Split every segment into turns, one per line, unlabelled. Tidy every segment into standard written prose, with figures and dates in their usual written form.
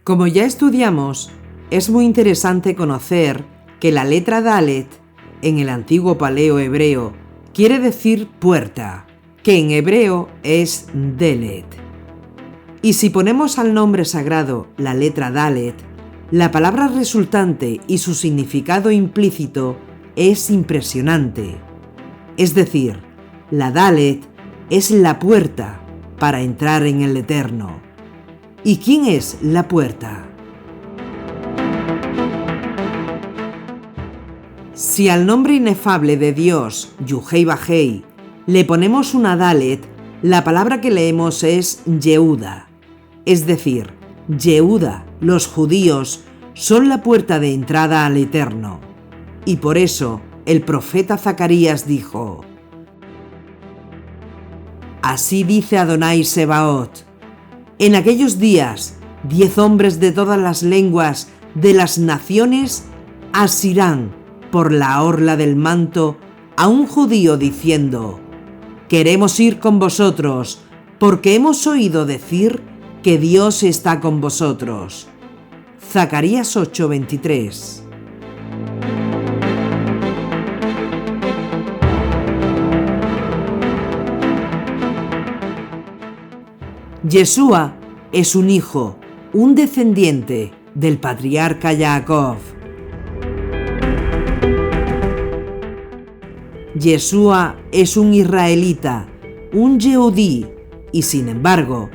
Como ya estudiamos, es muy interesante conocer que la letra Dalet en el antiguo paleo-hebreo quiere decir puerta, que en hebreo es Delet. Y si ponemos al nombre sagrado la letra Dalet, la palabra resultante y su significado implícito es impresionante. Es decir, la Dalet es la puerta para entrar en el Eterno. ¿Y quién es la puerta? Si al nombre inefable de Dios, Yuhei Bajei, le ponemos una Dalet, la palabra que leemos es Yehuda. Es decir, Yehuda, los judíos, son la puerta de entrada al Eterno. Y por eso el profeta Zacarías dijo: Así dice Adonai Sebaot: en aquellos días 10 hombres de todas las lenguas de las naciones asirán por la orla del manto a un judío diciendo: queremos ir con vosotros, porque hemos oído decir que Dios está con vosotros. Zacarías 8:23. Yeshua es un hijo, un descendiente del patriarca Jacob. Yeshua es un israelita, un Yehudí, y sin embargo,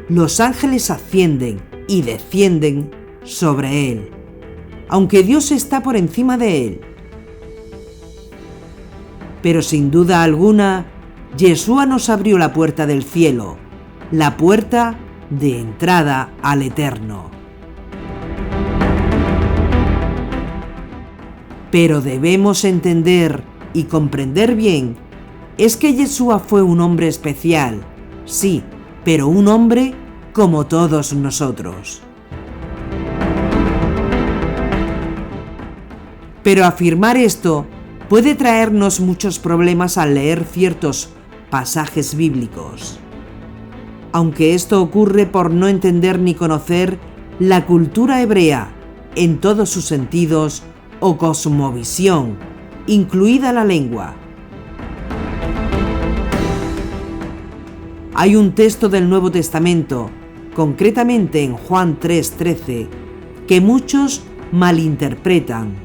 los ángeles ascienden y descienden sobre él, aunque Dios está por encima de él. Pero sin duda alguna, Yeshua nos abrió la puerta del cielo, la puerta de entrada al Eterno. Pero debemos entender y comprender bien es que Yeshua fue un hombre especial, sí, pero un hombre como todos nosotros. Pero afirmar esto puede traernos muchos problemas al leer ciertos pasajes bíblicos. Aunque esto ocurre por no entender ni conocer la cultura hebrea en todos sus sentidos o cosmovisión, incluida la lengua. Hay un texto del Nuevo Testamento, concretamente en Juan 3:13, que muchos malinterpretan.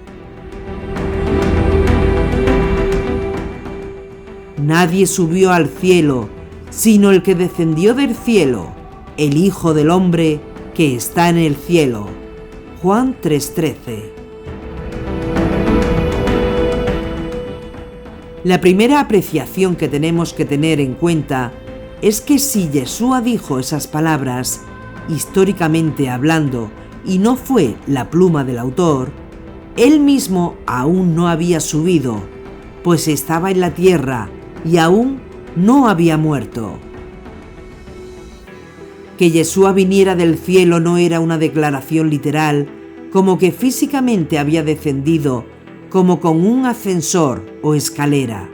Nadie subió al cielo, sino el que descendió del cielo, el Hijo del Hombre que está en el cielo. Juan 3:13. La primera apreciación que tenemos que tener en cuenta es que si Yeshua dijo esas palabras, históricamente hablando, y no fue la pluma del autor, él mismo aún no había subido, pues estaba en la tierra y aún no había muerto. Que Yeshua viniera del cielo no era una declaración literal, como que físicamente había descendido, como con un ascensor o escalera.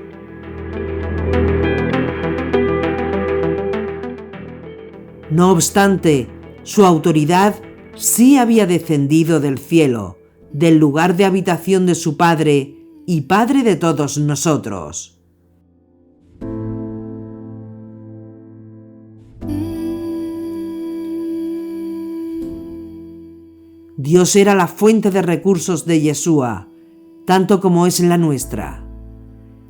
No obstante, su autoridad sí había descendido del cielo, del lugar de habitación de su Padre y Padre de todos nosotros. Dios era la fuente de recursos de Yeshua, tanto como es la nuestra.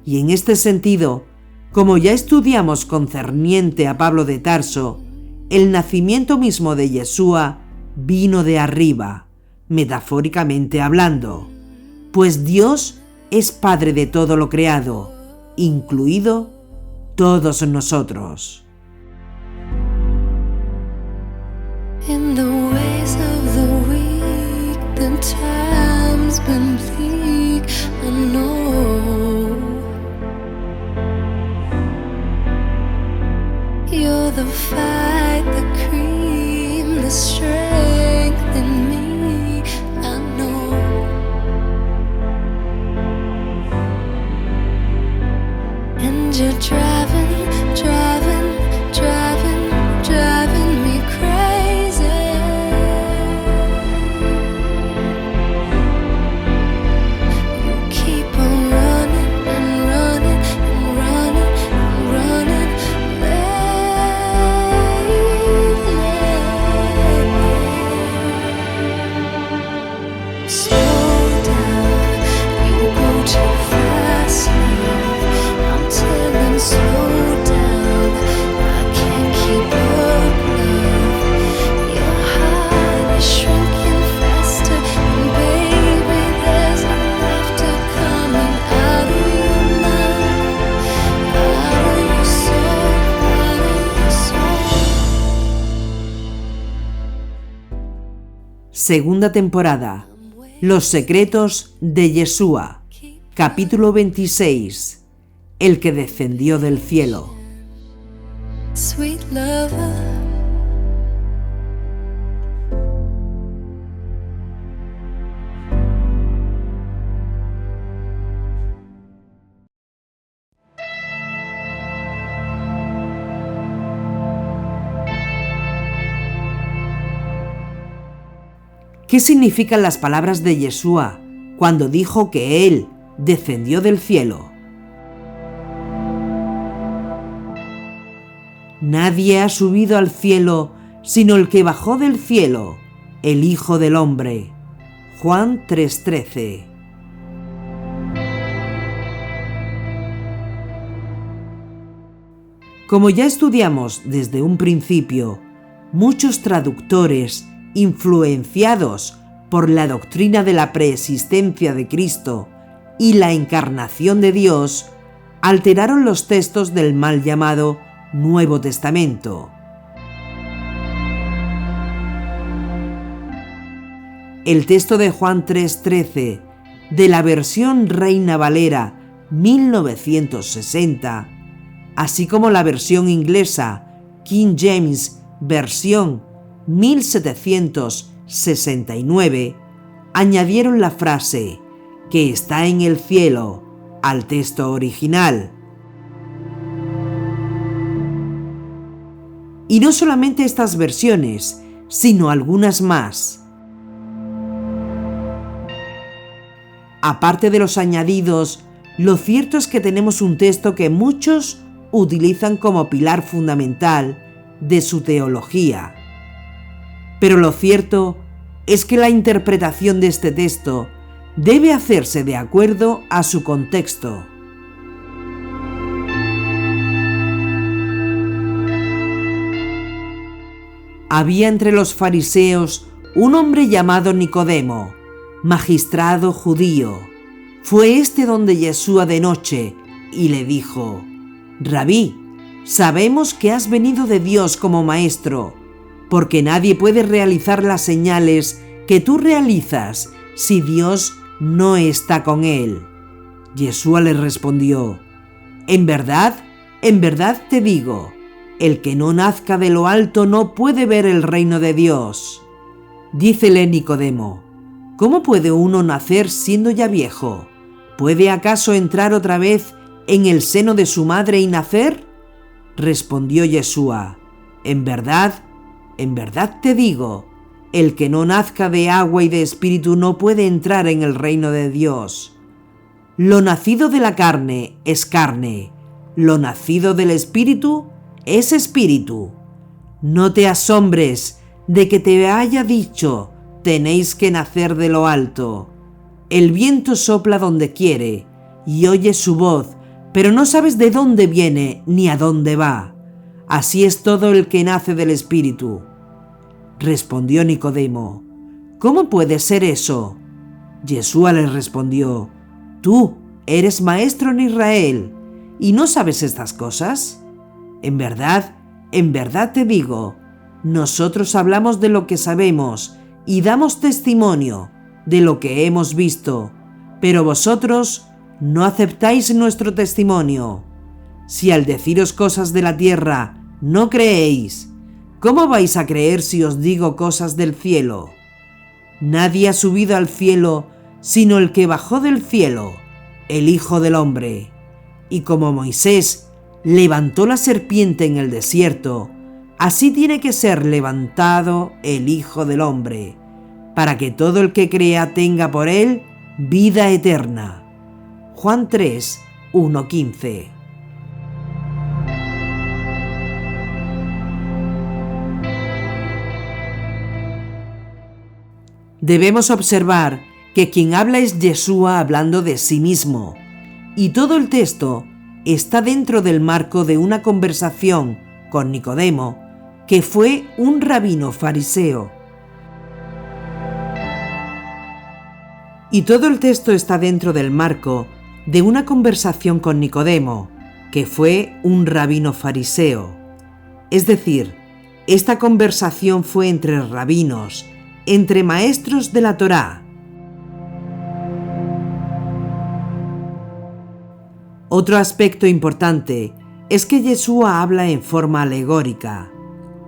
Y en este sentido, como ya estudiamos concerniente a Pablo de Tarso, el nacimiento mismo de Yeshua vino de arriba, metafóricamente hablando, pues Dios es Padre de todo lo creado, incluido todos nosotros.
In the ways of the weak, the time's been bleak, I know. You're the fight, the cream, the strength in me, I know. And you're driving me crazy.
segunda temporada, Los secretos de Yeshua, capítulo 26, el que descendió del cielo.
Sweet lover,
¿qué significan las palabras de Yeshua cuando dijo que Él descendió del cielo? Nadie ha subido al cielo sino el que bajó del cielo, el Hijo del Hombre. Juan 3:13. Como ya estudiamos desde un principio, muchos traductores influenciados por la doctrina de la preexistencia de Cristo y la encarnación de Dios, alteraron los textos del mal llamado Nuevo Testamento. El texto de Juan 3:13 de la versión Reina Valera 1960, así como la versión inglesa King James versión 1769, añadieron la frase que está en el cielo al texto original. Y no solamente estas versiones, sino algunas más. Aparte de los añadidos, lo cierto es que tenemos un texto que muchos utilizan como pilar fundamental de su teología. Pero lo cierto es que la interpretación de este texto debe hacerse de acuerdo a su contexto. Había entre los fariseos un hombre llamado Nicodemo, magistrado judío. Fue este donde Yeshua de noche y le dijo: Rabí, sabemos que has venido de Dios como maestro, porque nadie puede realizar las señales que tú realizas si Dios no está con él. Yeshua le respondió: en verdad te digo, el que no nazca de lo alto no puede ver el reino de Dios. Dícele Nicodemo: ¿cómo puede uno nacer siendo ya viejo? ¿Puede acaso entrar otra vez en el seno de su madre y nacer? Respondió Yeshua: en verdad te digo, el que no nazca de agua y de espíritu no puede entrar en el reino de Dios. Lo nacido de la carne es carne, lo nacido del espíritu es espíritu. No te asombres de que te haya dicho: tenéis que nacer de lo alto. El viento sopla donde quiere y oyes su voz, pero no sabes de dónde viene ni a dónde va. Así es todo el que nace del Espíritu. Respondió Nicodemo: ¿cómo puede ser eso? Yeshua le respondió: tú eres maestro en Israel y no sabes estas cosas. En verdad te digo, nosotros hablamos de lo que sabemos y damos testimonio de lo que hemos visto, pero vosotros no aceptáis nuestro testimonio. Si al deciros cosas de la tierra no creéis, ¿cómo vais a creer si os digo cosas del cielo? Nadie ha subido al cielo sino el que bajó del cielo, el Hijo del Hombre. Y como Moisés levantó la serpiente en el desierto, así tiene que ser levantado el Hijo del Hombre, para que todo el que crea tenga por él vida eterna. Juan 3, 1-15. Debemos observar que quien habla es Yeshua hablando de sí mismo, y todo el texto está dentro del marco de una conversación con Nicodemo, que fue un rabino fariseo. Y todo el texto está dentro del marco de una conversación con Nicodemo, que fue un rabino fariseo. Es decir, esta conversación fue entre rabinos, entre maestros de la Torá. Otro aspecto importante es que Yeshua habla en forma alegórica,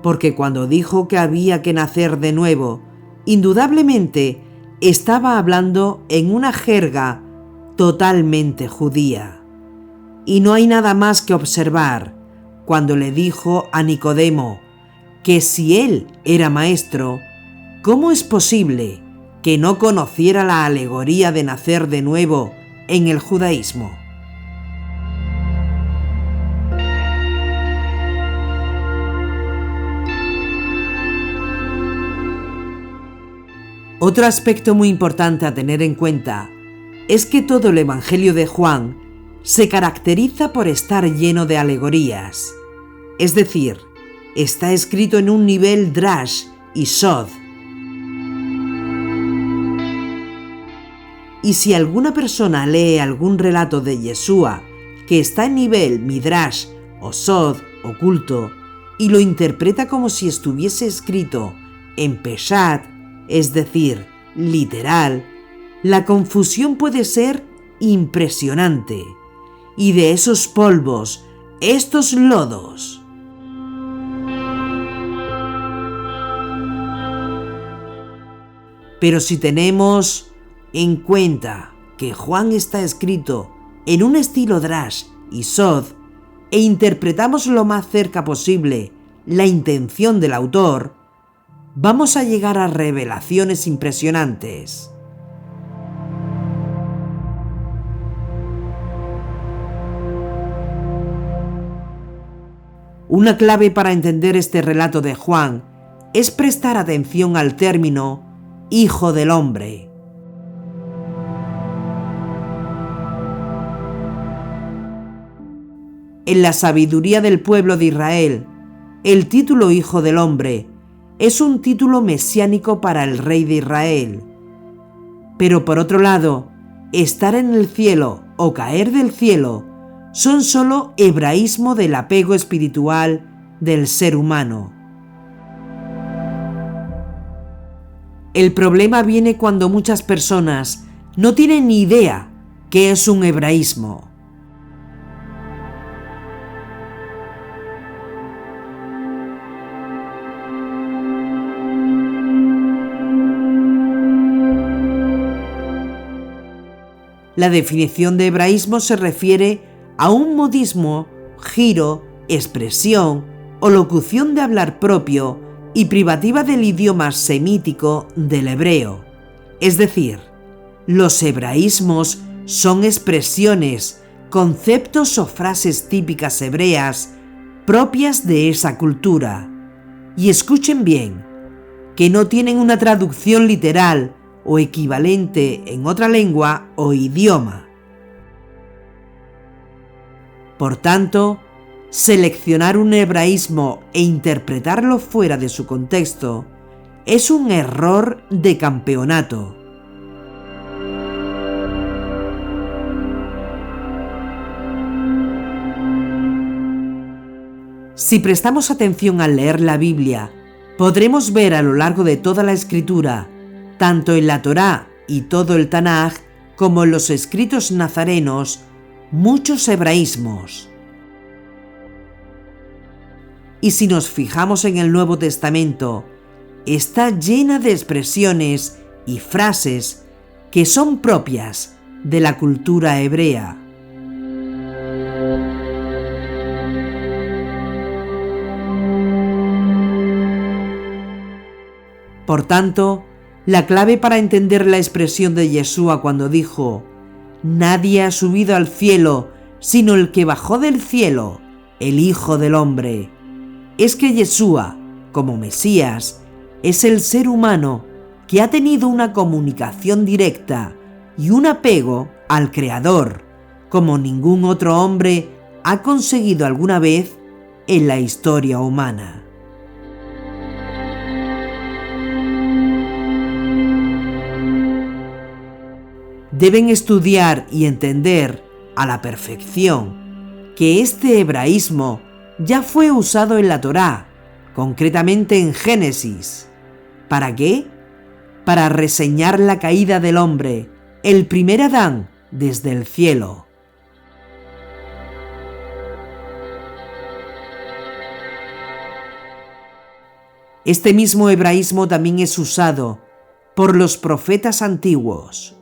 porque cuando dijo que había que nacer de nuevo, indudablemente estaba hablando en una jerga totalmente judía. Y no hay nada más que observar cuando le dijo a Nicodemo que si él era maestro, ¿cómo es posible que no conociera la alegoría de nacer de nuevo en el judaísmo? Otro aspecto muy importante a tener en cuenta es que todo el Evangelio de Juan se caracteriza por estar lleno de alegorías, es decir, está escrito en un nivel drash y sod. Y si alguna persona lee algún relato de Yeshua que está en nivel midrash o sod oculto y lo interpreta como si estuviese escrito en peshat, es decir, literal, la confusión puede ser impresionante. Y de esos polvos, estos lodos. Pero si tenemos en cuenta que Juan está escrito en un estilo drash y sod e interpretamos lo más cerca posible la intención del autor, vamos a llegar a revelaciones impresionantes. Una clave para entender este relato de Juan es prestar atención al término Hijo del Hombre. En la sabiduría del pueblo de Israel, el título Hijo del Hombre es un título mesiánico para el rey de Israel. Pero por otro lado, estar en el cielo o caer del cielo son solo hebraísmo del apego espiritual del ser humano. El problema viene cuando muchas personas no tienen ni idea qué es un hebraísmo. La definición de hebraísmo se refiere a un modismo, giro, expresión o locución de hablar propio y privativa del idioma semítico del hebreo. Es decir, los hebraísmos son expresiones, conceptos o frases típicas hebreas propias de esa cultura. Y escuchen bien, que no tienen una traducción literal o equivalente en otra lengua o idioma. Por tanto, seleccionar un hebraísmo e interpretarlo fuera de su contexto es un error de campeonato. Si prestamos atención al leer la Biblia, podremos ver a lo largo de toda la Escritura, tanto en la Torá y todo el Tanaj como en los escritos nazarenos, muchos hebraísmos. Y si nos fijamos en el Nuevo Testamento, está llena de expresiones y frases que son propias de la cultura hebrea. Por tanto, la clave para entender la expresión de Yeshua cuando dijo: «Nadie ha subido al cielo, sino el que bajó del cielo, el Hijo del Hombre», es que Yeshua, como Mesías, es el ser humano que ha tenido una comunicación directa y un apego al Creador, como ningún otro hombre ha conseguido alguna vez en la historia humana. Deben estudiar y entender a la perfección que este hebraísmo ya fue usado en la Torá, concretamente en Génesis. ¿Para qué? para reseñar la caída del hombre, el primer Adán, desde el cielo. Este mismo hebraísmo también es usado por los profetas antiguos.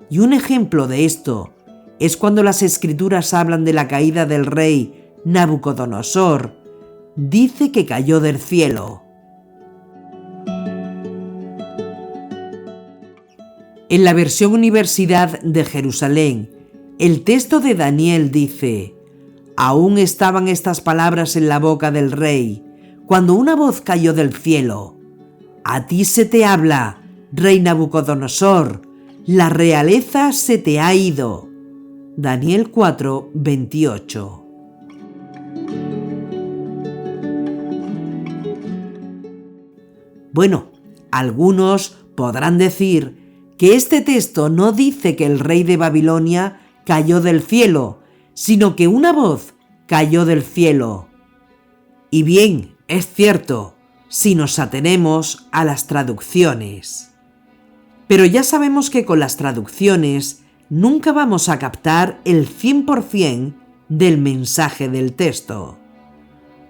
Y un ejemplo de esto es cuando las escrituras hablan de la caída del rey Nabucodonosor, dice que cayó del cielo. En la versión Universidad de Jerusalén, el texto de Daniel dice: aún estaban estas palabras en la boca del rey, cuando una voz cayó del cielo: a ti se te habla, rey Nabucodonosor, la realeza se te ha ido. Daniel 4, 28. Bueno, algunos podrán decir que este texto no dice que el rey de Babilonia cayó del cielo, sino que una voz cayó del cielo. Y bien, es cierto, si nos atenemos a las traducciones. Pero ya sabemos que con las traducciones nunca vamos a captar el 100% del mensaje del texto.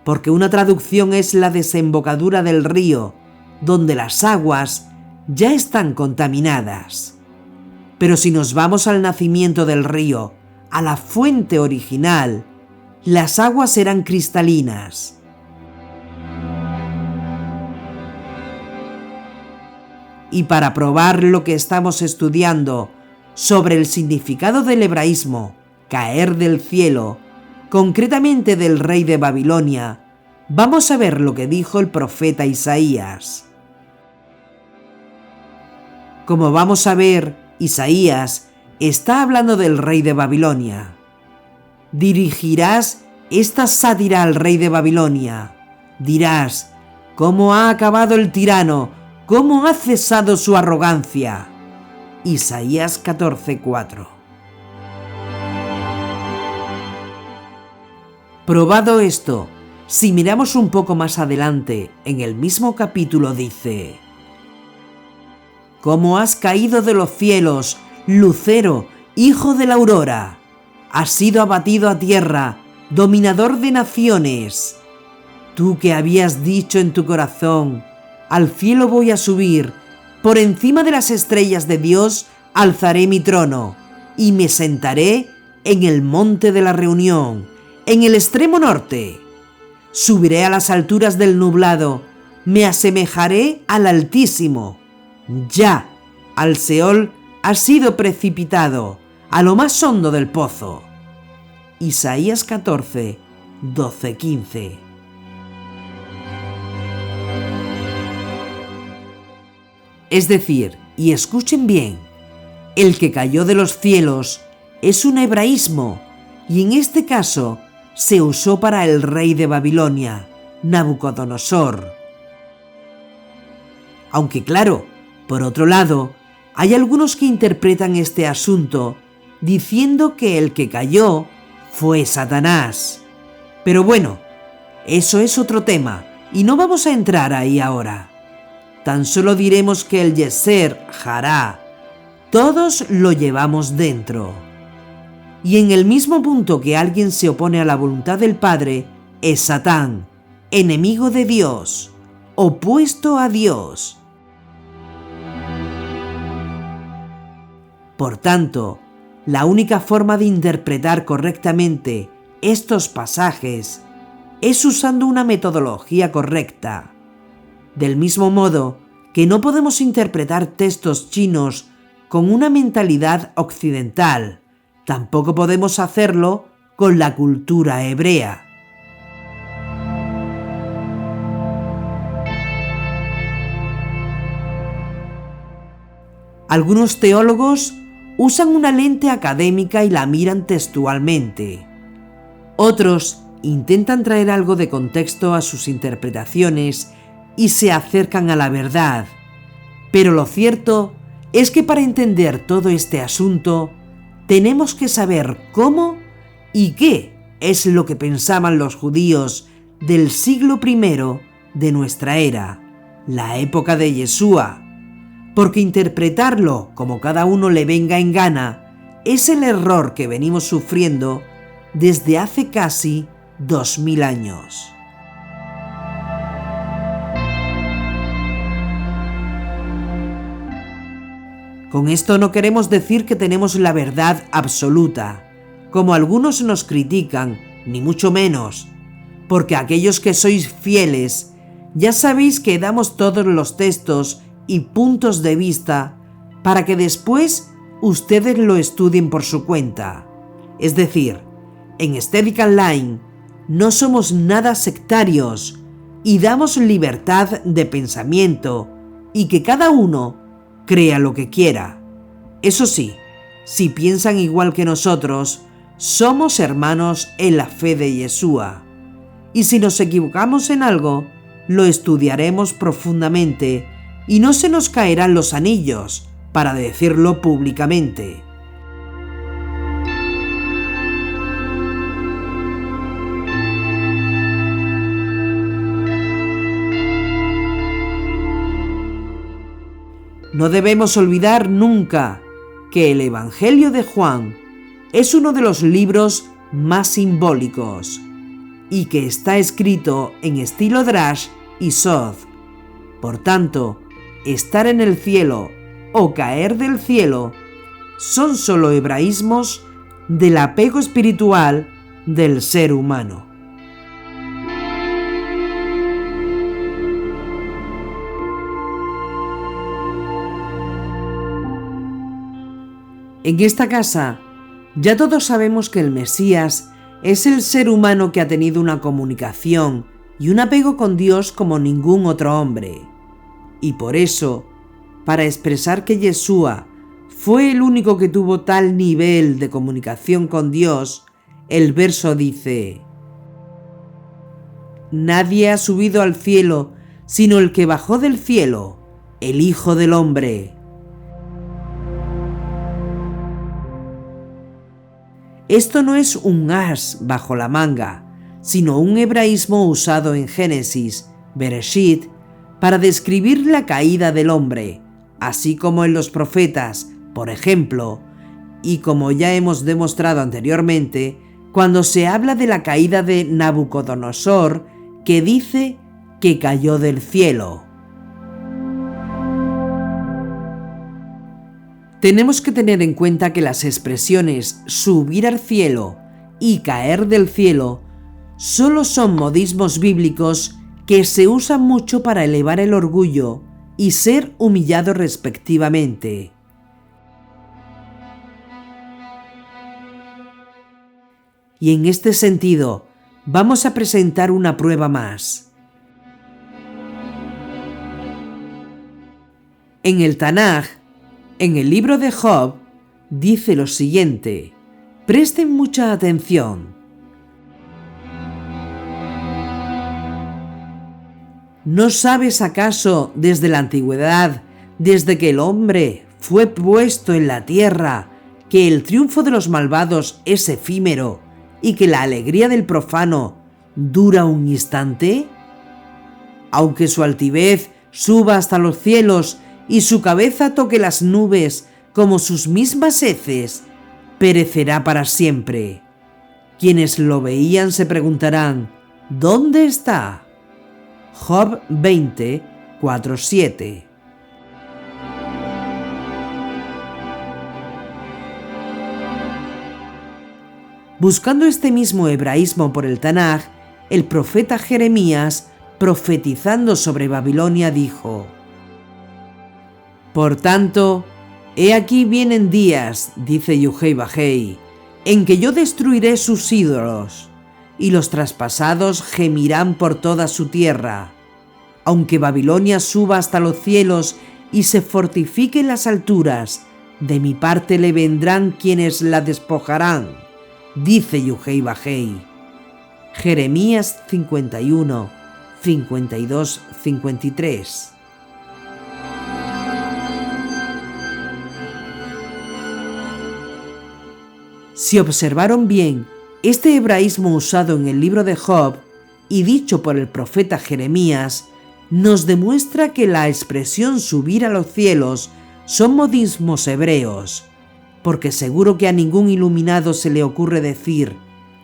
Porque una traducción es la desembocadura del río, donde las aguas ya están contaminadas. Pero si nos vamos al nacimiento del río, a la fuente original, las aguas eran cristalinas. Y para probar lo que estamos estudiando sobre el significado del hebraísmo, caer del cielo, concretamente del rey de Babilonia, vamos a ver lo que dijo el profeta Isaías. Como vamos a ver, Isaías está hablando del rey de Babilonia. Dirigirás esta sátira al rey de Babilonia. Dirás: ¿cómo ha acabado el tirano? ¿Cómo ha cesado su arrogancia? Isaías 14:4. Probado esto, si miramos un poco más adelante, en el mismo capítulo dice: ¿cómo has caído de los cielos, lucero, hijo de la aurora? Has sido abatido a tierra, dominador de naciones. Tú que habías dicho en tu corazón: al cielo voy a subir, por encima de las estrellas de Dios alzaré mi trono, y me sentaré en el monte de la reunión, en el extremo norte. Subiré a las alturas del nublado, me asemejaré al Altísimo. Ya, al Seol has sido precipitado, a lo más hondo del pozo. Isaías 14, 12, 15. Es decir, y escuchen bien, el que cayó de los cielos es un hebraísmo, y en este caso se usó para el rey de Babilonia, Nabucodonosor. Aunque claro, por otro lado, hay algunos que interpretan este asunto diciendo que el que cayó fue Satanás. Pero bueno, eso es otro tema y no vamos a entrar ahí ahora. Tan solo diremos que el Yeser Hará, todos lo llevamos dentro. Y en el mismo punto que alguien se opone a la voluntad del Padre, es Satán, enemigo de Dios, opuesto a Dios. Por tanto, la única forma de interpretar correctamente estos pasajes es usando una metodología correcta. Del mismo modo que no podemos interpretar textos chinos con una mentalidad occidental, tampoco podemos hacerlo con la cultura hebrea. Algunos teólogos usan una lente académica y la miran textualmente. Otros intentan traer algo de contexto a sus interpretaciones y se acercan a la verdad. Pero lo cierto es que para entender todo este asunto, tenemos que saber cómo y qué es lo que pensaban los judíos del siglo I de nuestra era, la época de Yeshua, porque interpretarlo como cada uno le venga en gana es el error que venimos sufriendo desde hace casi 2000 años. Con esto no queremos decir que tenemos la verdad absoluta, como algunos nos critican, ni mucho menos, porque aquellos que sois fieles, ya sabéis que damos todos los textos y puntos de vista para que después ustedes lo estudien por su cuenta. Es decir, en Aesthetic Online no somos nada sectarios y damos libertad de pensamiento y que cada uno crea lo que quiera. Eso sí, si piensan igual que nosotros, somos hermanos en la fe de Yeshua. Y si nos equivocamos en algo, lo estudiaremos profundamente y no se nos caerán los anillos para decirlo públicamente. No debemos olvidar nunca que el Evangelio de Juan es uno de los libros más simbólicos y que está escrito en estilo Drash y Sod. Por tanto, estar en el cielo o caer del cielo son solo hebraísmos del apego espiritual del ser humano. En esta casa, ya todos sabemos que el Mesías es el ser humano que ha tenido una comunicación y un apego con Dios como ningún otro hombre. Y por eso, para expresar que Yeshua fue el único que tuvo tal nivel de comunicación con Dios, el verso dice: Nadie ha subido al cielo, sino el que bajó del cielo, el Hijo del Hombre. Esto no es un as bajo la manga, sino un hebraísmo usado en Génesis, Bereshit, para describir la caída del hombre, así como en los profetas, por ejemplo, y como ya hemos demostrado anteriormente, cuando se habla de la caída de Nabucodonosor, que dice que cayó del cielo. Tenemos que tener en cuenta que las expresiones subir al cielo y caer del cielo solo son modismos bíblicos que se usan mucho para elevar el orgullo y ser humillado respectivamente. Y en este sentido, vamos a presentar una prueba más. En el Tanaj, en el libro de Job, dice lo siguiente. Presten mucha atención. ¿No sabes acaso desde la antigüedad, desde que el hombre fue puesto en la tierra, que el triunfo de los malvados es efímero y que la alegría del profano dura un instante? Aunque su altivez suba hasta los cielos y su cabeza toque las nubes como sus mismas heces, perecerá para siempre. Quienes lo veían se preguntarán, ¿dónde está? Job 20, 4-7. Buscando este mismo hebraísmo por el Tanaj, el profeta Jeremías, profetizando sobre Babilonia, dijo: Por tanto, he aquí vienen días, dice Yuhei Bajei, en que yo destruiré sus ídolos, y los traspasados gemirán por toda su tierra. Aunque Babilonia suba hasta los cielos y se fortifique en las alturas, de mi parte le vendrán quienes la despojarán, dice Yuhei Bajei. Jeremías 51, 52, 53. Si observaron bien, este hebraísmo usado en el libro de Job y dicho por el profeta Jeremías nos demuestra que la expresión subir a los cielos son modismos hebreos, porque seguro que a ningún iluminado se le ocurre decir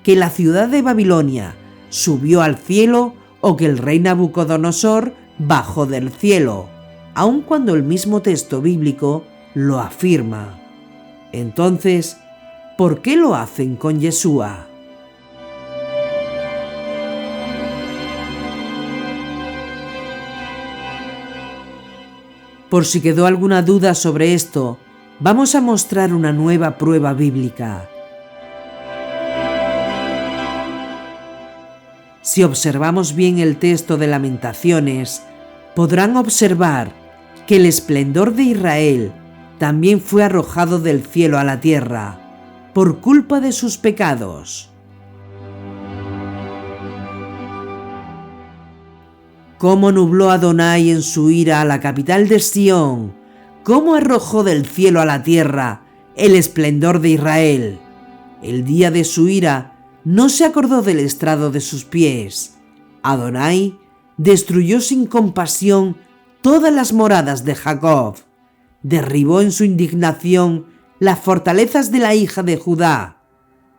que la ciudad de Babilonia subió al cielo o que el rey Nabucodonosor bajó del cielo, aun cuando el mismo texto bíblico lo afirma. Entonces, ¿por qué lo hacen con Yeshua? Por si quedó alguna duda sobre esto, vamos a mostrar una nueva prueba bíblica. Si observamos bien el texto de Lamentaciones, podrán observar que el esplendor de Israel también fue arrojado del cielo a la tierra por culpa de sus pecados. Cómo nubló Adonai en su ira a la capital de Sión, cómo arrojó del cielo a la tierra el esplendor de Israel. El día de su ira no se acordó del estrado de sus pies. Adonai destruyó sin compasión todas las moradas de Jacob. Derribó en su indignación las fortalezas de la hija de Judá.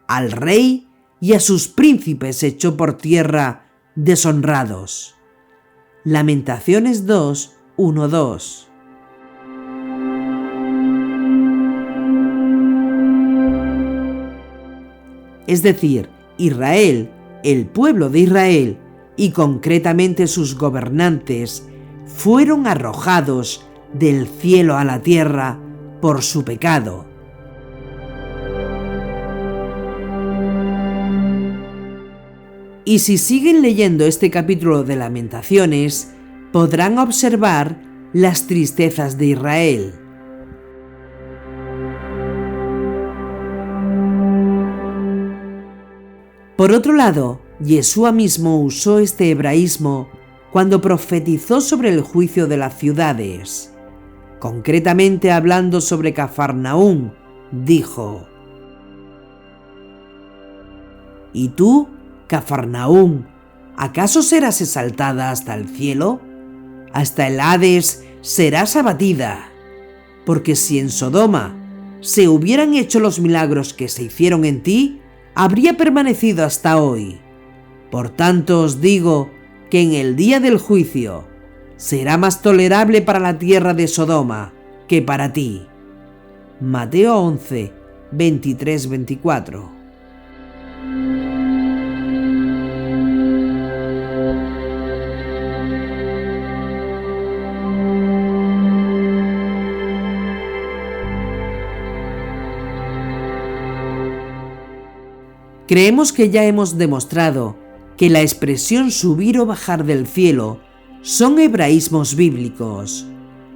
Al rey y a sus príncipes echó por tierra deshonrados. Lamentaciones 2, 1-2. Es decir, Israel, el pueblo de Israel, y concretamente sus gobernantes, fueron arrojados del cielo a la tierra por su pecado. Y si siguen leyendo este capítulo de Lamentaciones, podrán observar las tristezas de Israel. Por otro lado, Yeshua mismo usó este hebraísmo cuando profetizó sobre el juicio de las ciudades. Concretamente hablando sobre Cafarnaúm, dijo: ¿Y tú, Cafarnaúm, acaso serás exaltada hasta el cielo? Hasta el Hades serás abatida. Porque si en Sodoma se hubieran hecho los milagros que se hicieron en ti, habría permanecido hasta hoy. Por tanto os digo que en el día del juicio será más tolerable para la tierra de Sodoma que para ti. Mateo 11, 23-24. Creemos que ya hemos demostrado que la expresión subir o bajar del cielo son hebraísmos bíblicos,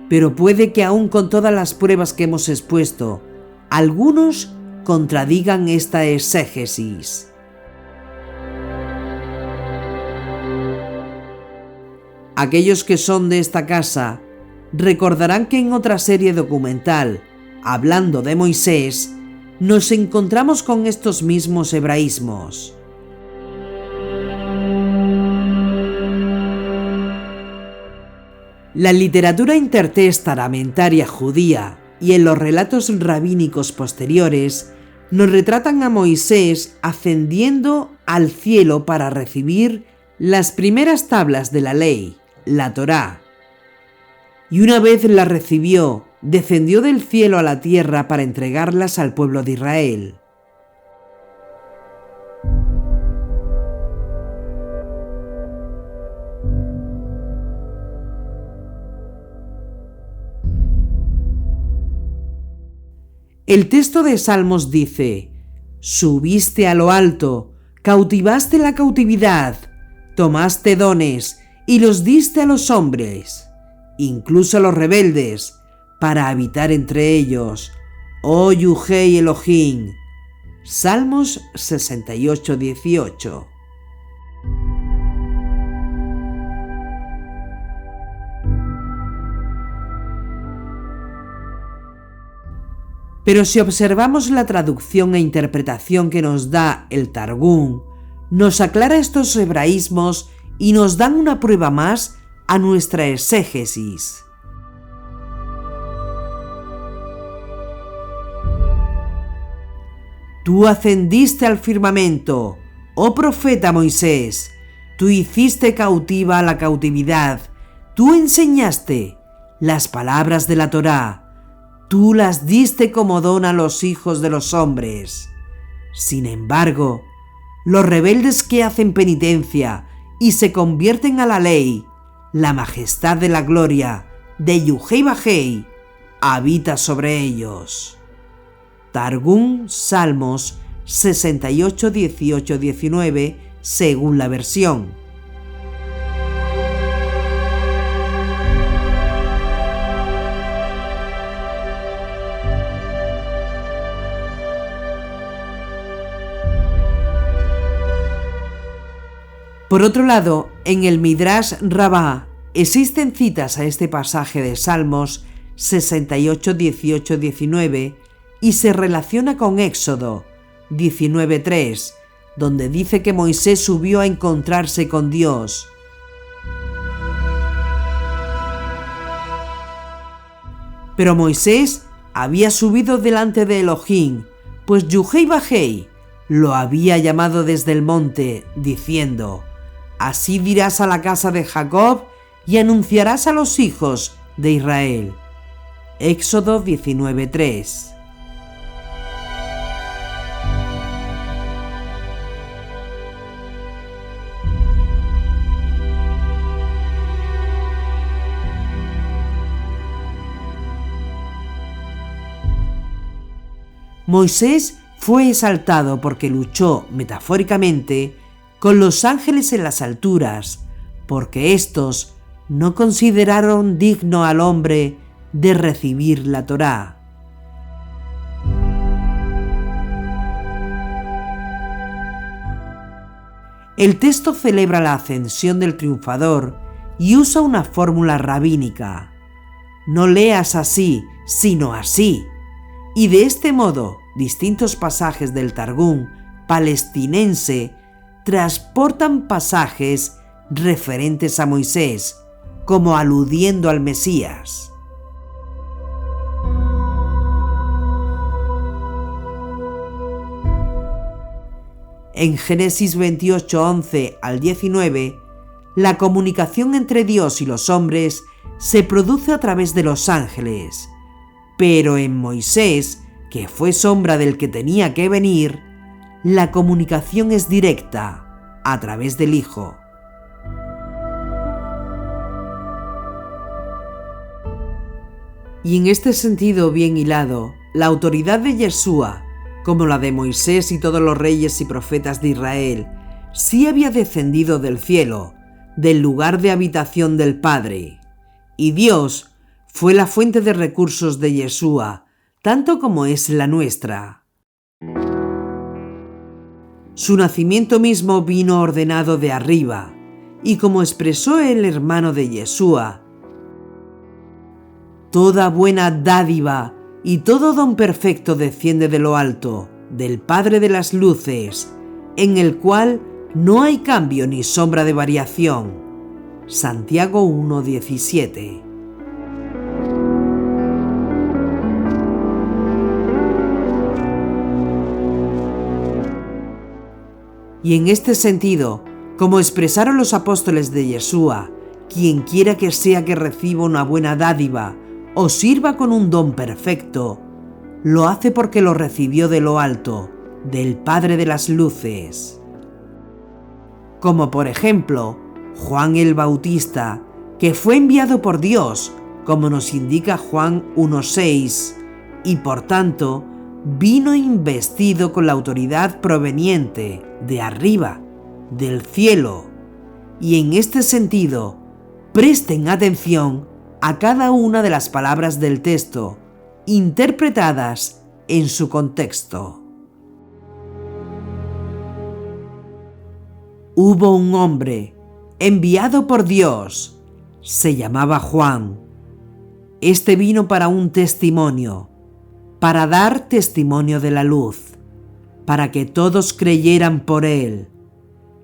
pero puede que aún con todas las pruebas que hemos expuesto, algunos contradigan esta exégesis. Aquellos que son de esta casa recordarán que en otra serie documental, hablando de Moisés, nos encontramos con estos mismos hebraísmos. La literatura intertestaramentaria judía y en los relatos rabínicos posteriores nos retratan a Moisés ascendiendo al cielo para recibir las primeras tablas de la ley, la Torá. Y una vez las recibió, descendió del cielo a la tierra para entregarlas al pueblo de Israel. El texto de Salmos dice: subiste a lo alto, cautivaste la cautividad, tomaste dones y los diste a los hombres, incluso a los rebeldes, para habitar entre ellos. Oh Yuhei Elohim. Salmos 68:18. Pero si observamos la traducción e interpretación que nos da el Targum, nos aclara estos hebraísmos y nos dan una prueba más a nuestra exégesis. Tú ascendiste al firmamento, oh profeta Moisés, tú hiciste cautiva la cautividad, tú enseñaste las palabras de la Torá, tú las diste como don a los hijos de los hombres. Sin embargo, los rebeldes que hacen penitencia y se convierten a la ley, la majestad de la gloria de Yuhei Bajei habita sobre ellos. Targum Salmos 68, 18, 19, según la versión. Por otro lado, en el Midrash Rabbah existen citas a este pasaje de Salmos 68, 18, 19 y se relaciona con Éxodo 19:3, donde dice que Moisés subió a encontrarse con Dios. Pero Moisés había subido delante de Elohim, pues Yuhei Bajei lo había llamado desde el monte, diciendo: así dirás a la casa de Jacob y anunciarás a los hijos de Israel. Éxodo 19:3. Moisés fue exaltado porque luchó, metafóricamente, con los ángeles en las alturas, porque éstos no consideraron digno al hombre de recibir la Torá. El texto celebra la ascensión del triunfador y usa una fórmula rabínica: no leas así, sino así. Y de este modo, distintos pasajes del Targum palestinense transportan pasajes referentes a Moisés, como aludiendo al Mesías. En Génesis 28, 11 al 19, la comunicación entre Dios y los hombres se produce a través de los ángeles, pero en Moisés, que fue sombra del que tenía que venir, la comunicación es directa, a través del Hijo. Y en este sentido bien hilado, la autoridad de Yeshua, como la de Moisés y todos los reyes y profetas de Israel, sí había descendido del cielo, del lugar de habitación del Padre. Y Dios fue la fuente de recursos de Yeshua, tanto como es la nuestra. Su nacimiento mismo vino ordenado de arriba, y como expresó el hermano de Yeshua, toda buena dádiva y todo don perfecto desciende de lo alto, del Padre de las luces, en el cual no hay cambio ni sombra de variación. Santiago 1:17. Y en este sentido, como expresaron los apóstoles de Yeshua, quien quiera que sea que reciba una buena dádiva o sirva con un don perfecto, lo hace porque lo recibió de lo alto, del Padre de las luces. Como por ejemplo, Juan el Bautista, que fue enviado por Dios, como nos indica Juan 1:6, y por tanto, vino investido con la autoridad proveniente de arriba, del cielo. Y en este sentido, presten atención a cada una de las palabras del texto, interpretadas en su contexto. Hubo un hombre enviado por Dios, se llamaba Juan. Este vino para un testimonio, para dar testimonio de la luz, para que todos creyeran por él.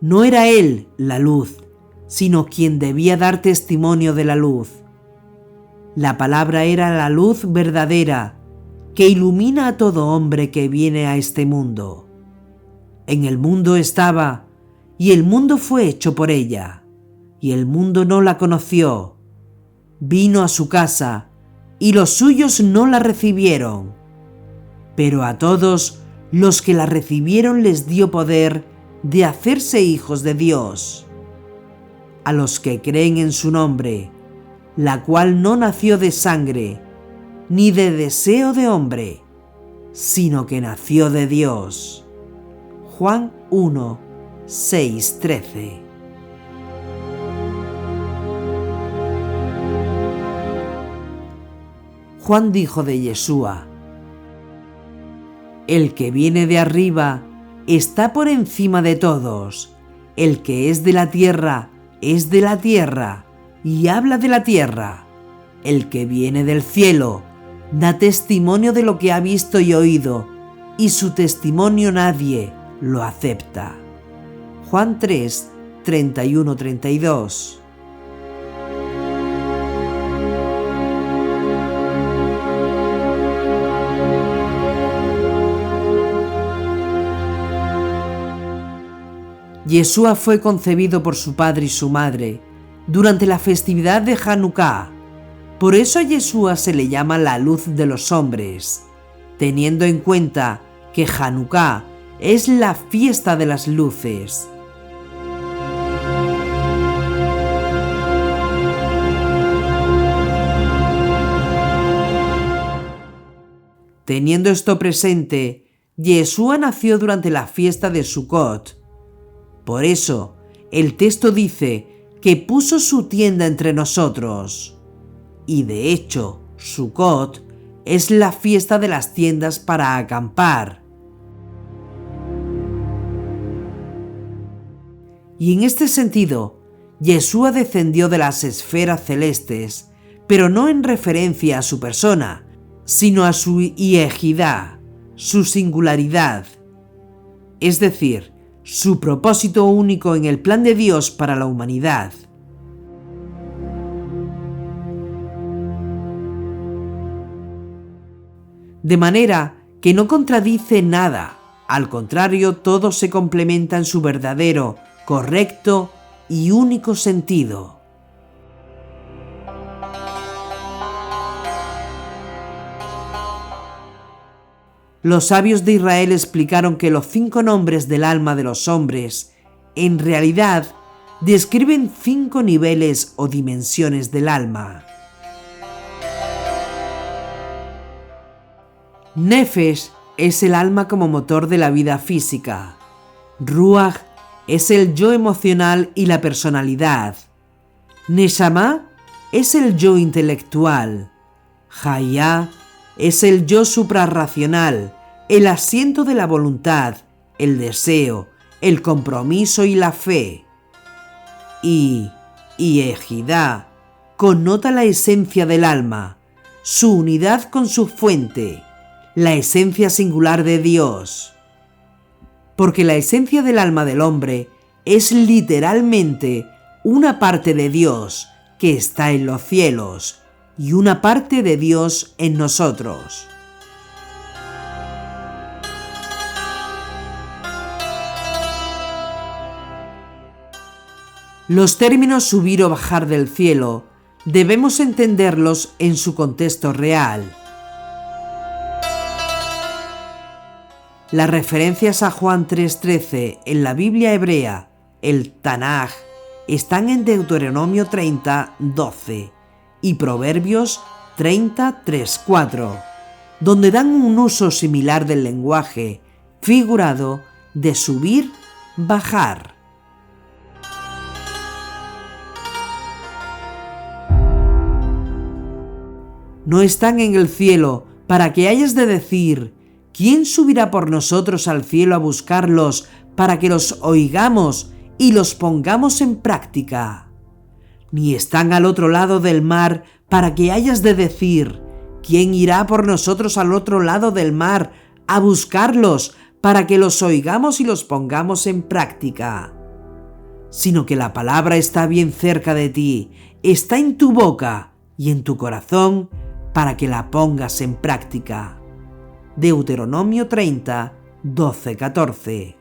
No era él la luz, sino quien debía dar testimonio de la luz. La palabra era la luz verdadera, que ilumina a todo hombre que viene a este mundo. En el mundo estaba, y el mundo fue hecho por ella, y el mundo no la conoció. Vino a su casa, y los suyos no la recibieron. Pero a todos los que la recibieron les dio poder de hacerse hijos de Dios, a los que creen en su nombre, la cual no nació de sangre, ni de deseo de hombre, sino que nació de Dios. Juan 1, 6, 13. Juan dijo de Yeshua: el que viene de arriba está por encima de todos. El que es de la tierra es de la tierra y habla de la tierra. El que viene del cielo da testimonio de lo que ha visto y oído, y su testimonio nadie lo acepta. Juan 3, 31-32. Yeshua fue concebido por su padre y su madre durante la festividad de Hanukkah. Por eso a Yeshua se le llama la luz de los hombres, teniendo en cuenta que Hanukkah es la fiesta de las luces. Teniendo esto presente, Yeshua nació durante la fiesta de Sukkot. Por eso, el texto dice que puso su tienda entre nosotros. Y de hecho, Sukkot es la fiesta de las tiendas para acampar. Y en este sentido, Yeshua descendió de las esferas celestes, pero no en referencia a su persona, sino a su yehidá, su singularidad, es decir, su propósito único en el plan de Dios para la humanidad. De manera que no contradice nada, al contrario, todo se complementa en su verdadero, correcto y único sentido. Los sabios de Israel explicaron que los 5 nombres del alma de los hombres, en realidad, describen 5 niveles o dimensiones del alma. Nefesh es el alma como motor de la vida física. Ruach es el yo emocional y la personalidad. Neshama es el yo intelectual. Hayá es el yo suprarracional, el asiento de la voluntad, el deseo, el compromiso y la fe. Y Yehidá connota la esencia del alma, su unidad con su fuente, la esencia singular de Dios. Porque la esencia del alma del hombre es literalmente una parte de Dios que está en los cielos y una parte de Dios en nosotros. Los términos subir o bajar del cielo debemos entenderlos en su contexto real. Las referencias a Juan 3:13 en la Biblia hebrea, el Tanaj, están en Deuteronomio 30:12 y Proverbios 30:3-4, donde dan un uso similar del lenguaje figurado de subir, bajar. No están en el cielo para que hayas de decir: ¿quién subirá por nosotros al cielo a buscarlos para que los oigamos y los pongamos en práctica? Ni están al otro lado del mar para que hayas de decir: ¿quién irá por nosotros al otro lado del mar a buscarlos para que los oigamos y los pongamos en práctica? sino que la palabra está bien cerca de ti, está en tu boca y en tu corazón para que la pongas en práctica. Deuteronomio 30, 12-14.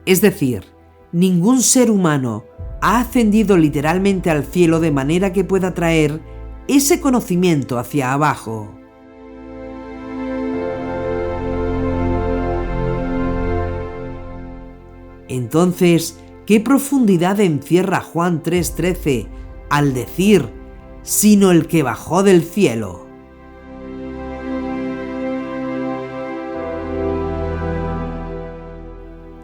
Es decir, ningún ser humano ha ascendido literalmente al cielo de manera que pueda traer ese conocimiento hacia abajo. Entonces, ¿qué profundidad encierra Juan 3:13 al decir, sino el que bajó del cielo?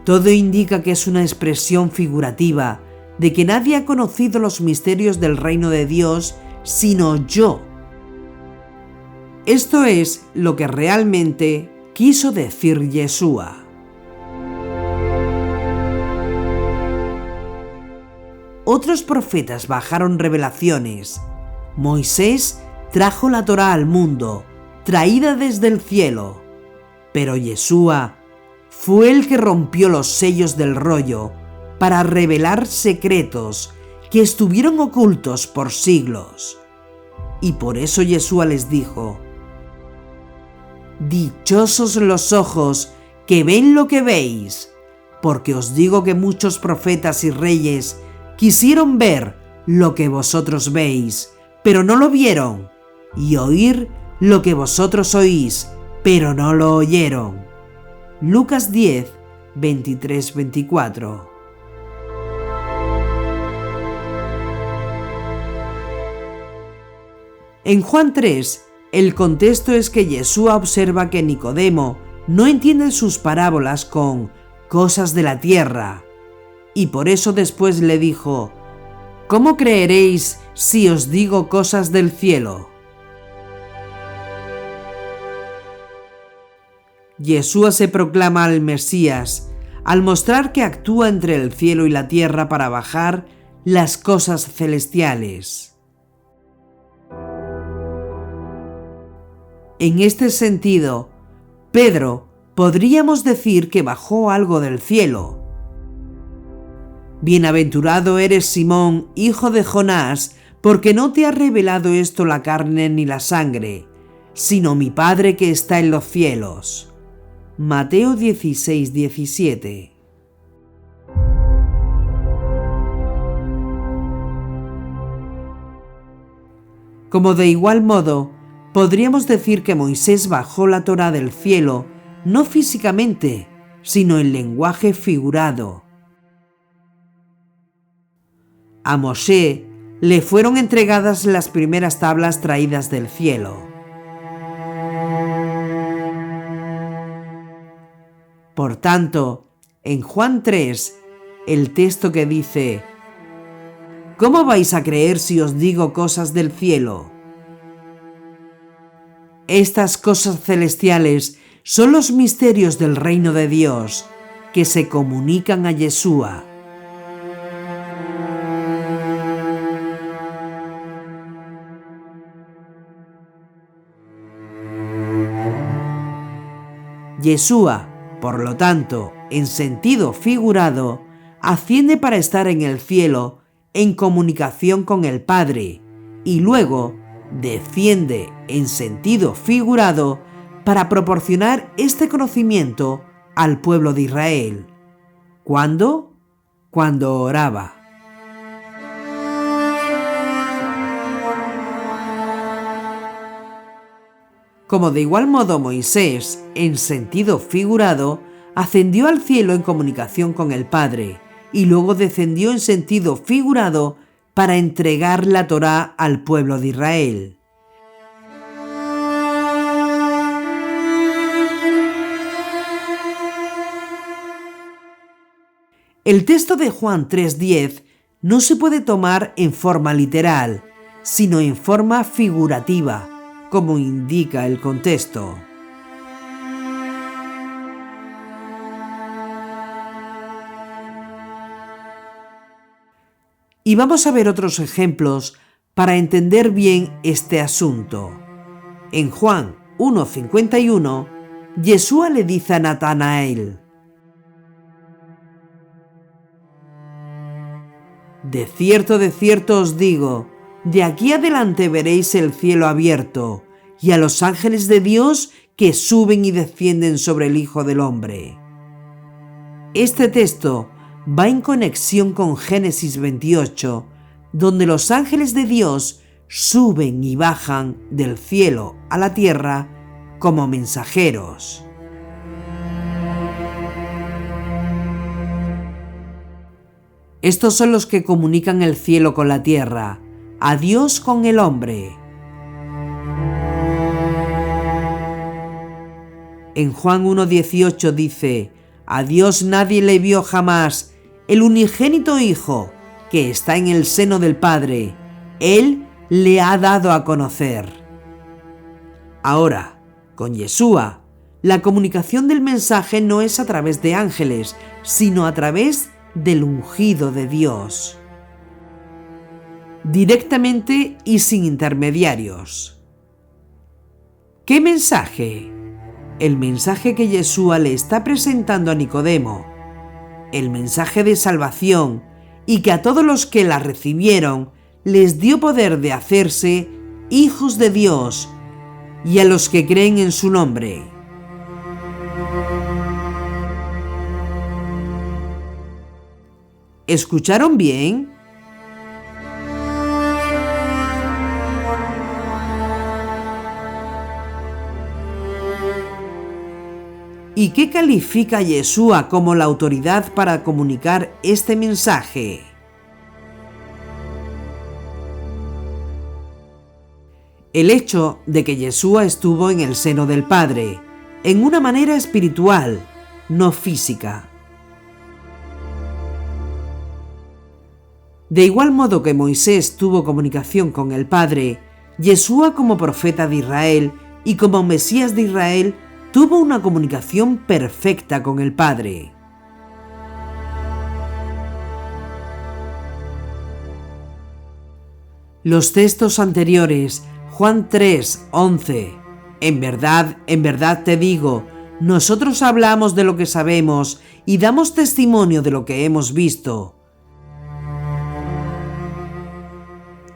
Todo indica que es una expresión figurativa de que nadie ha conocido los misterios del reino de Dios sino yo. Esto es lo que realmente quiso decir Yeshua. Otros profetas bajaron revelaciones. Moisés trajo la Torá al mundo, traída desde el cielo. Pero Yeshua fue el que rompió los sellos del rollo para revelar secretos que estuvieron ocultos por siglos. Y por eso Yeshua les dijo: dichosos los ojos que ven lo que veis, porque os digo que muchos profetas y reyes quisieron ver lo que vosotros veis, pero no lo vieron, y oír lo que vosotros oís, pero no lo oyeron. Lucas 10, 23-24. En Juan 3, el contexto es que Yeshua observa que Nicodemo no entiende sus parábolas con cosas de la tierra, y por eso después le dijo: ¿cómo creeréis si os digo cosas del cielo? Yeshua se proclama al Mesías al mostrar que actúa entre el cielo y la tierra para bajar las cosas celestiales. En este sentido, Pedro podríamos decir que bajó algo del cielo. Bienaventurado eres Simón, hijo de Jonás, porque no te ha revelado esto la carne ni la sangre, sino mi Padre que está en los cielos. Mateo 16, 17. Como de igual modo, podríamos decir que Moisés bajó la Torá del cielo, no físicamente, sino en lenguaje figurado. A Moshe le fueron entregadas las primeras tablas traídas del cielo. Por tanto, en Juan 3, el texto que dice: ¿cómo vais a creer si os digo cosas del cielo? Estas cosas celestiales son los misterios del reino de Dios que se comunican a Yeshua. Yeshua, por lo tanto, en sentido figurado, asciende para estar en el cielo en comunicación con el Padre y luego desciende en sentido figurado para proporcionar este conocimiento al pueblo de Israel. ¿Cuándo? Cuando oraba. Como de igual modo Moisés, en sentido figurado, ascendió al cielo en comunicación con el Padre y luego descendió en sentido figurado para entregar la Torá al pueblo de Israel. El texto de Juan 3:10 no se puede tomar en forma literal, sino en forma figurativa, como indica el contexto. Y vamos a ver otros ejemplos para entender bien este asunto. En Juan 1:51, Yeshua le dice a Natanael: de cierto os digo, de aquí adelante veréis el cielo abierto y a los ángeles de Dios que suben y descienden sobre el Hijo del Hombre. Este texto va en conexión con Génesis 28, donde los ángeles de Dios suben y bajan del cielo a la tierra como mensajeros. Estos son los que comunican el cielo con la tierra, a Dios con el hombre. En Juan 1:18 dice: a Dios nadie le vio jamás, el unigénito Hijo, que está en el seno del Padre, Él le ha dado a conocer. Ahora, con Yeshua, la comunicación del mensaje no es a través de ángeles, sino a través del ungido de Dios, directamente y sin intermediarios. ¿Qué mensaje? El mensaje que Yeshua le está presentando a Nicodemo, el mensaje de salvación, y que a todos los que la recibieron les dio poder de hacerse hijos de Dios, y a los que creen en su nombre. ¿Escucharon bien? ¿Y qué califica Yeshua como la autoridad para comunicar este mensaje? El hecho de que Yeshua estuvo en el seno del Padre, en una manera espiritual, no física. De igual modo que Moisés tuvo comunicación con el Padre, Yeshua como profeta de Israel y como Mesías de Israel tuvo una comunicación perfecta con el Padre. Los textos anteriores, Juan 3:11, en verdad te digo, nosotros hablamos de lo que sabemos y damos testimonio de lo que hemos visto.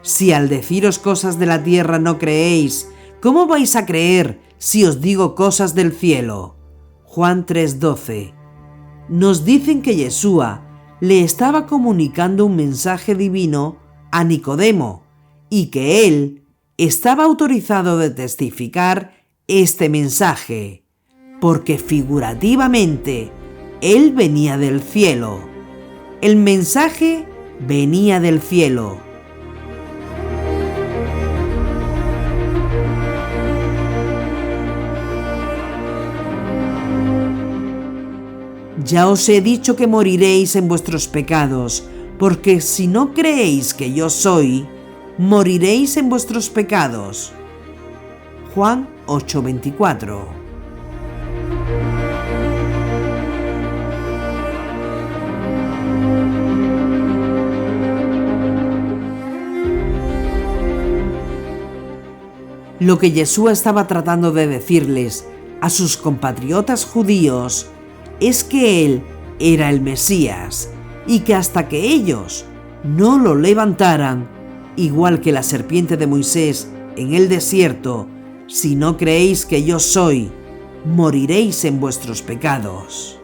Si al deciros cosas de la tierra no creéis, ¿cómo vais a creer si os digo cosas del cielo? Juan 3:12. Nos dicen que Yeshua le estaba comunicando un mensaje divino a Nicodemo y que él estaba autorizado de testificar este mensaje, porque figurativamente él venía del cielo. El mensaje venía del cielo. Ya os he dicho que moriréis en vuestros pecados, porque si no creéis que yo soy, moriréis en vuestros pecados. Juan 8:24. Lo que Yeshua estaba tratando de decirles a sus compatriotas judíos es que Él era el Mesías y que hasta que ellos no lo levantaran, igual que la serpiente de Moisés en el desierto, si no creéis que yo soy, moriréis en vuestros pecados.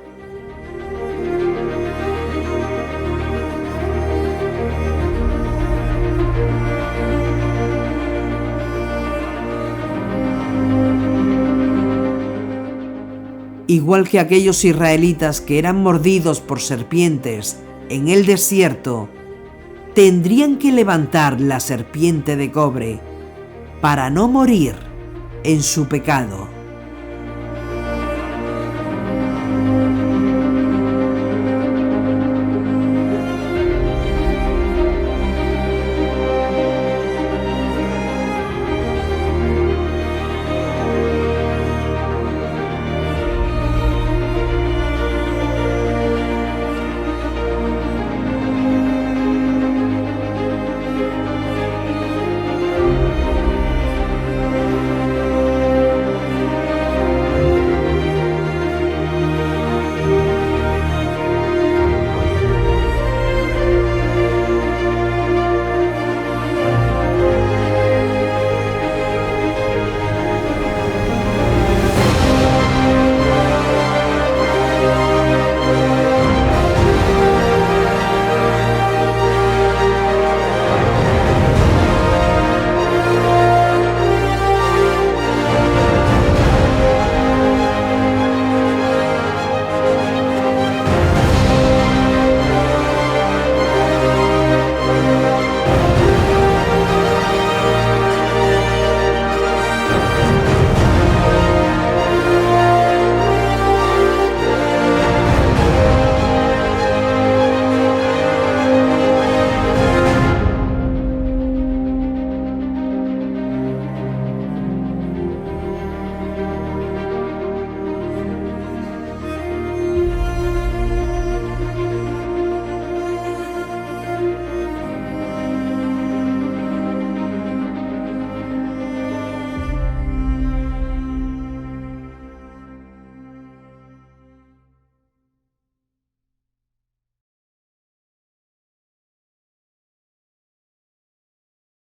Igual que aquellos israelitas que eran mordidos por serpientes en el desierto, tendrían que levantar la serpiente de cobre para no morir en su pecado.